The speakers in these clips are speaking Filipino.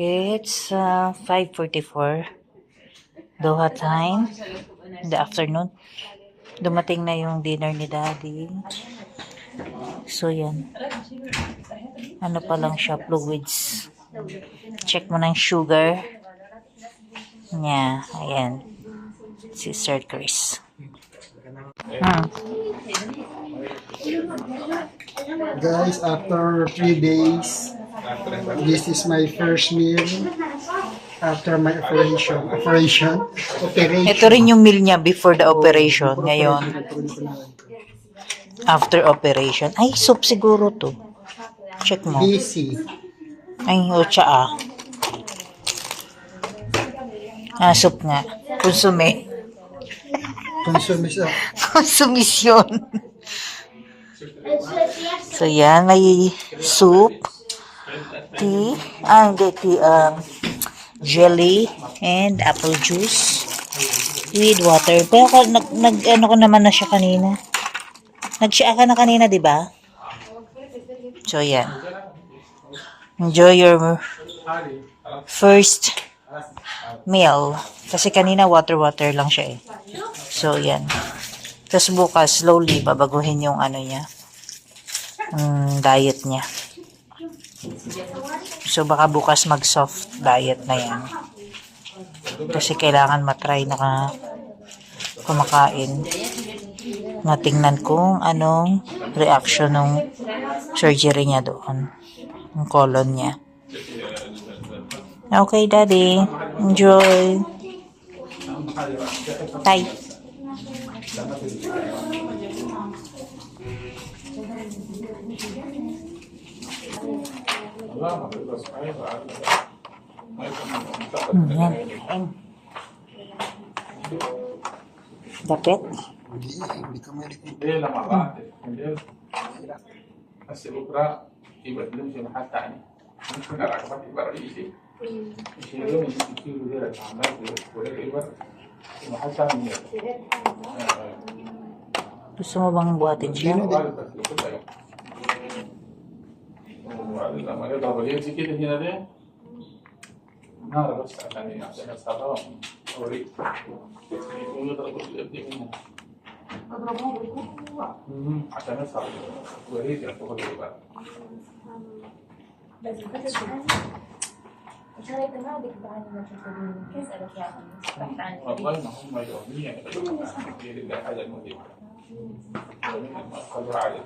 It's 5:44 Doha time in the afternoon. Dumating na yung dinner ni Daddy. So, yan. Ano pa lang siya, fluids. Check mo ng sugar. Yeah, ayan. Si Sir Chris. Guys, after 3 days, this is my first meal after my operation. Ito rin yung meal niya before the operation. Ngayon, after operation. Ay, soup siguro to. Check mo. Busy. Ay, tsaa. Soup nga. Consume. Consumisyon. Konsumisyon. So, yan. May soup. Tea. Hindi. Tea. Jelly. And apple juice. With water. Pero ano ko naman na siya kanina. Nag-siya ka na kanina, di ba? So, yan. Enjoy your first meal. Kasi kanina water lang siya eh. So, yan. Tapos bukas, slowly, babaguhin yung ano niya. Diet niya. So, baka bukas mag-soft diet na yan. Kasi kailangan matry na kumakain. Matingnan kung anong reaction ng surgery niya doon. Yung colon niya. Okay, Daddy. Enjoy. Tay. Yan. Dapit. Hindi ka malikot. Hindi lang makakate. Hindi. Kasi ubra, iba din siya nakatani. Hindi ko narakbat iba rin isi. Isi rin, isi rin rin. Wala ka iba. Nakatani niya. Gusto mo bang buhatin siya? Wala naman yun. Tapos yun, sikit niya rin. Narabas sa kanina. Sa nasabaw. Sorry. Kung yun talaga ko siya niya. عشان نصل وريد يعطوه الإبر. والله ما هم يوميا يقولون كثير إلا حاجة مهمة. خلوا عليه.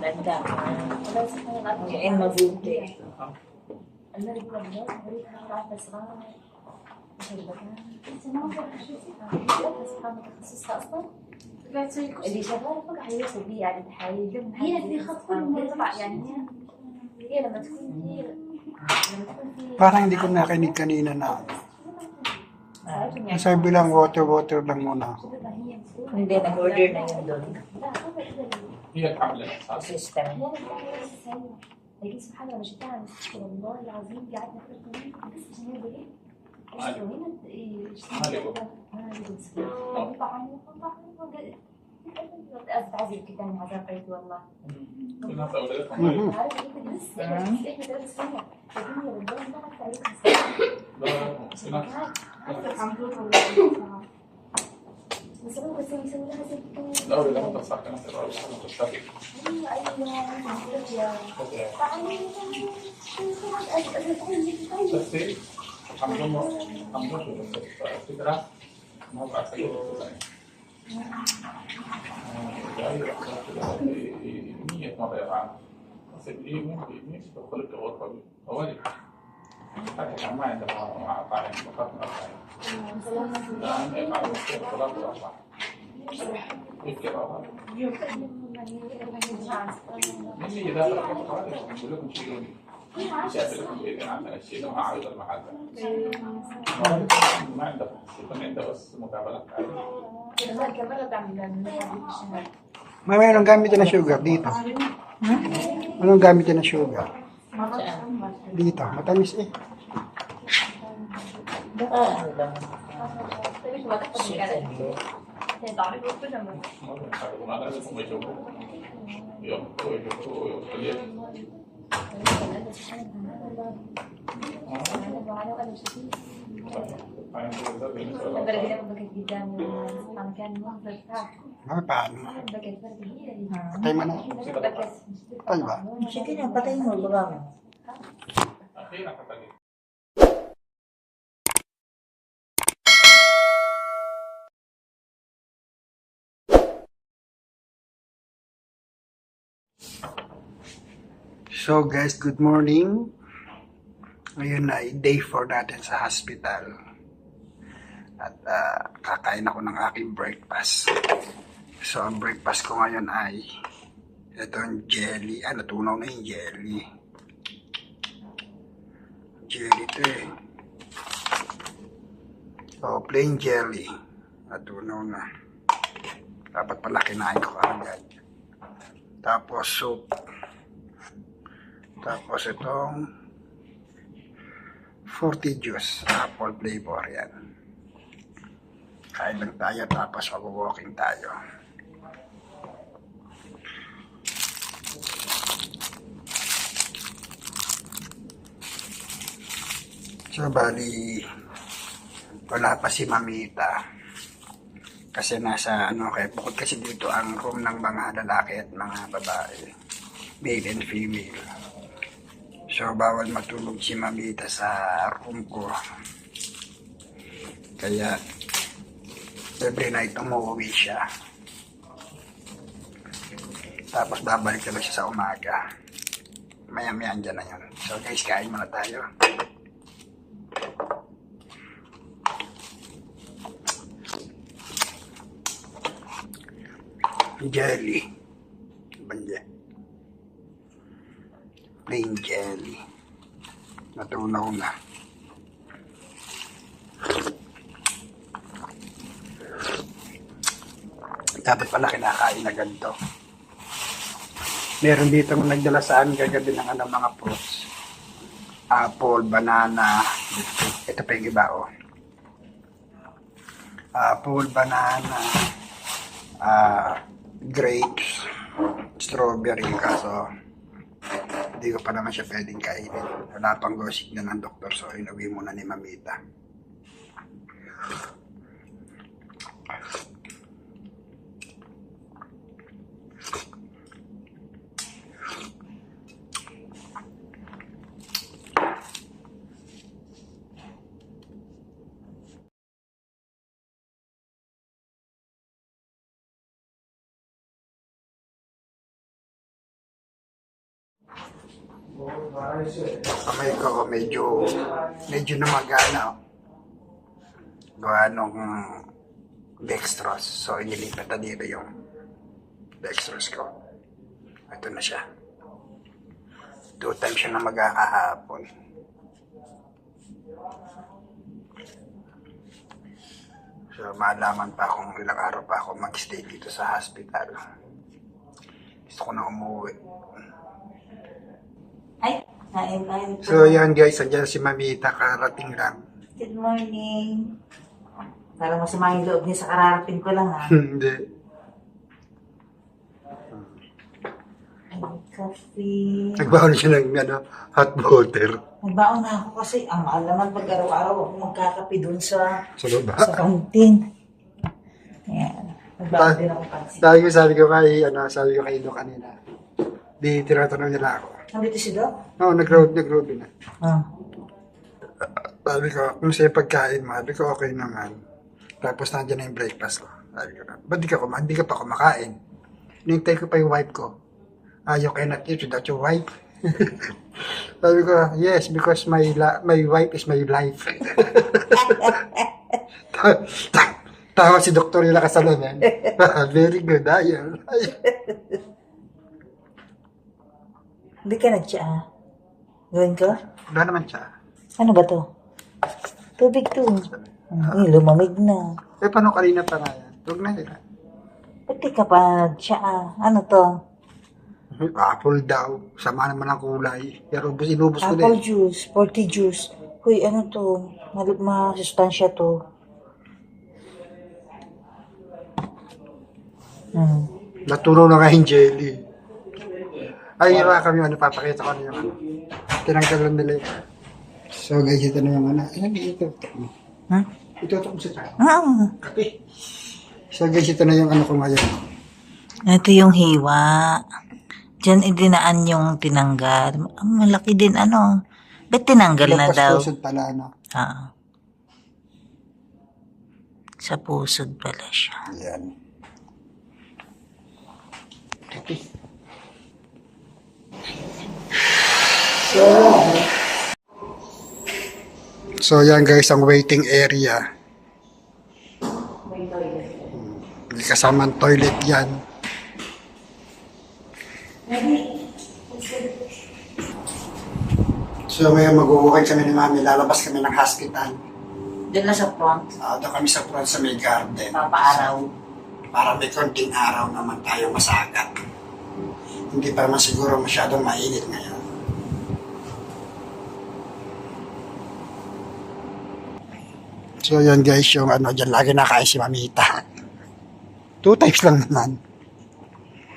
Ganda. Kain mabuti. اللي شغاله فوق حيوصل بيه على الحي هي في خط كل مرفع يعني هي لما تكون في Parang hindi ko nakinig kanina na. Sabi lang water lang muna. Hindi, nag-order na yun doon. هي الحملة System. لكن سبحان الله مش بتاع والله العظيم قعدنا فتره بس عشان يقول ايه أستعذب كده من عذاب قيد والله. كنا في أولادكم. لا ولا ما تصح كنا في الأول كنا تشتكي. أيوة. الحمد لله الفكرة ما بعرف أي مية مرة يفعل بس مية تدخل في غرفة أولي حتى ما عندما قاعد فقط ما قاعد الآن يفعل مشكلة ثلاثة وأربعة يذكر هذا من إذا تركت هذا يقول لكم شيلوني شايف لكم إذا عندنا الشيء ما عايز المحل ما عنده يكون عنده بس مقابلة Mami, anong gamit na sugar dito? Anong gamit na sugar? Dito, matamis eh. Baka ano lang. يوم Ano ba? Ano alam siya? Ayun ko sa Venezuela. Nabalagay ako magkakita mo sa pangkan mo. Basta. Paano? Bagay pa rin. Patay mo na. Patay ba? Sige na, patayin mo, baba mo. Okay, nakatagin. So guys, good morning. Ngayon ay day 4 natin sa hospital. At kakain ako ng aking breakfast. So ang breakfast ko ngayon ay itong jelly. Natunaw na yung jelly. Jelly to eh. So plain jelly. Natunaw na. Dapat pala kinain ko agad. Tapos soup. Tapos itong 40 juice, apple flavor yan. Kain lang tayo tapos mag-walking tayo. So bali, wala pa si Mamita. Kasi nasa bukod kasi dito ang room ng mga lalaki at mga babae. Male and female. So, bawal matulog si Mamita sa room ko. Kaya, every night umuwi siya. Tapos, babalik na siya sa umaga. Maya-maya dyan na yun. So, guys, kain muna tayo. Jelly. Banja. Plain jelly. Natunaw na. Dapat pala kinakain na ganito. Meron dito nagdala sa amin kagabi ng mga fruits. Apple, banana. Ito pa yung iba, oh. Apple, banana, grapes, strawberry, kaso hindi ko pa naman siya pwedeng kainin. Wala pang go signal ng doktor, so inuwi muna ni Mamita. Kamay ko medyo namagana. Gawa nung dextrose. So, inilipat na dito yung dextrose ko. Ito na siya. 2 times siya na magkakahapon. So, malaman pa kung ilang araw pa ako mag-stay dito sa hospital. Gusto ko na umuwi. Ay, kain po. So, yan guys. Andiyan si Mamita. Karating lang. Good morning. Parang masama yung loob niya sa kararating ko lang, ha? Hindi. Ay, coffee. Nagbaon siya ng hot water. Nagbaon na ako kasi ang mahal naman pag araw-araw ako magkakape dun sa Sa baba. canteen. Ayan. Nagbaon din ako pansin. Sabi ko kay Ido kanina. Di tinatanong nila ako. Nandito si Doc? Oo, nag-road na. Ah. Sabi ko, kung sa'yo pagkain mo, sabi ko okay naman. Tapos nandiyan na yung breakfast ko. Sabi ko, ba't di ka pa kumakain? Nintay ko pa yung wife ko. You cannot eat without your wife. Sabi ko, yes, because my wife is my life. Tawa si Dr. Yula Kasalanan. Very good, ayun. Hindi ka nagtsaa. Gawin ko? Wala naman siya. Ano ba to? Tubig to. Ay, lumamig na. Paano kanina pa nga yan? Huwag na sila. Ba't di ka pa nagtsaa? Ano to? Apple daw. Sama naman ang kulay. Pero inubos ko Apple din. juice, 40 juice. Uy, ano to? Masustansya to. Naturo na nga yung jelly. Ay, iba kami papakita ko na yung tinanggal lang nila yun. So guys, ito na yung ano. Ano ito? Ha? Itutok mo sa tayo. Ah, Kape. So guys, ito na yung ano ko ngayon. ito yung hiwa. Diyan idinaan yung tinanggal. Ah, malaki din ano. Ba't tinanggal na daw? Pusod pala, ano. Ah. Sa pusod pala siya. Yan. Kape. So yan guys, ang waiting area. May kasamang toilet yan. So may mag-uukay kami ni Mami, lalabas kami ng hospital. Diyan na sa front. Doon kami sa front sa may garden. Papaaraw. Para may konting araw naman tayo masagat. Hindi pa naman siguro masyadong mainit ngayon. So yan guys, yung ano dyan, lagi nakain si Mamita. 2 times lang naman.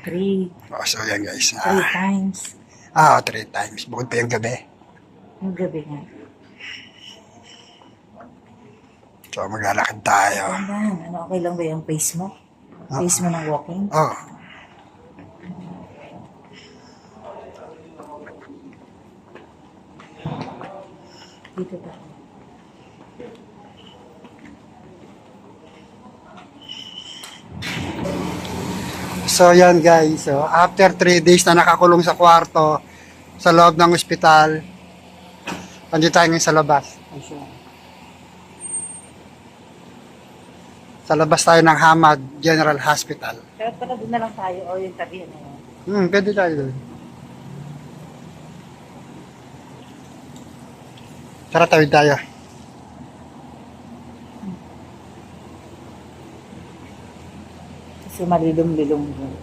3 So yan guys. times. 3 times. Bukod pa yung gabi. Yung gabi nga. So maglalakad tayo. Ano, okay lang ba yung pace mo? Pace mo ng walking? Oh. Dito pa. So yan guys, so after 3 days na nakakulong sa kwarto sa loob ng ospital, nandito tayo ngayon sa labas. Sa labas tayo ng Hamad General Hospital. Kaya pala doon na lang tayo o yung tabi na yun. Pwede tayo doon. Tara, tawid tayo. Kasi malilong-lilong doon.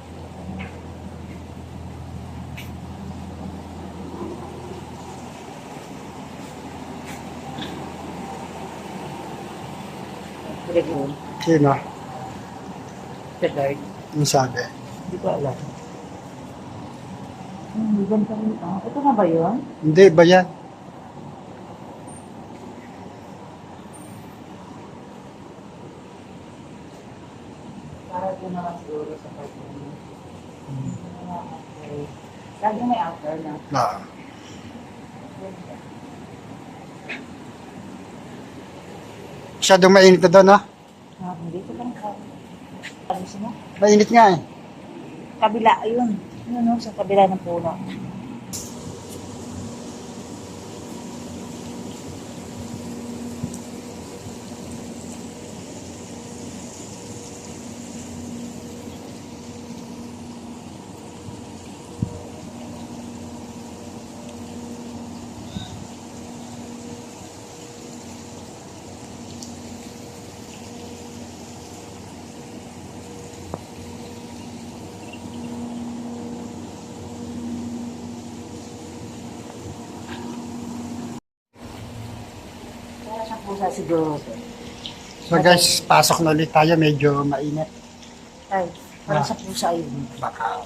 Sino? Sa guard. Yung sabi. Hindi ko alam. Liban pa rin. Ito na ba yun? Hindi, ba yan? Para ito naman siguro sa part na yun. Lagi may outer na. Masyadong mainit na doon, no? Hindi ko lang ka. Ano siya? Mainit nga eh. Kabila, ayun. Yun, no? Sa kabila ng puno. Kaya siya pusa siguro. So guys, pasok na ulit tayo. Medyo mainit. Ay, para sa pusa yun. Baka.